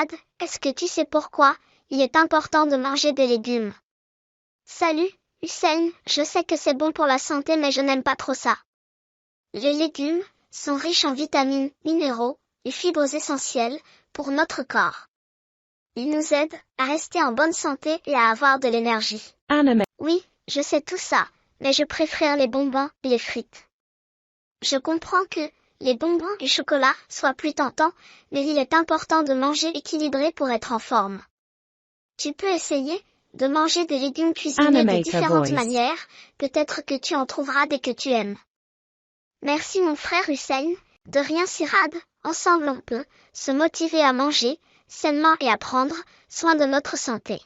Sirad, est-ce que tu sais pourquoi il est important de manger des légumes? Salut, Hussein, je sais que c'est bon pour la santé mais je n'aime pas trop ça. Les légumes sont riches en vitamines, minéraux et fibres essentielles pour notre corps. Ils nous aident à rester en bonne santé et à avoir de l'énergie. Oui, je sais tout ça, mais je préfère les bonbons et les frites. Je comprends que les bonbons et chocolat soient plus tentants, mais il est important de manger équilibré pour être en forme. Tu peux essayer de manger des légumes cuisinés de différentes manières, peut-être que tu en trouveras des que tu aimes. Merci mon frère Hussein, de rien Sirad, ensemble on peut se motiver à manger sainement et à prendre soin de notre santé.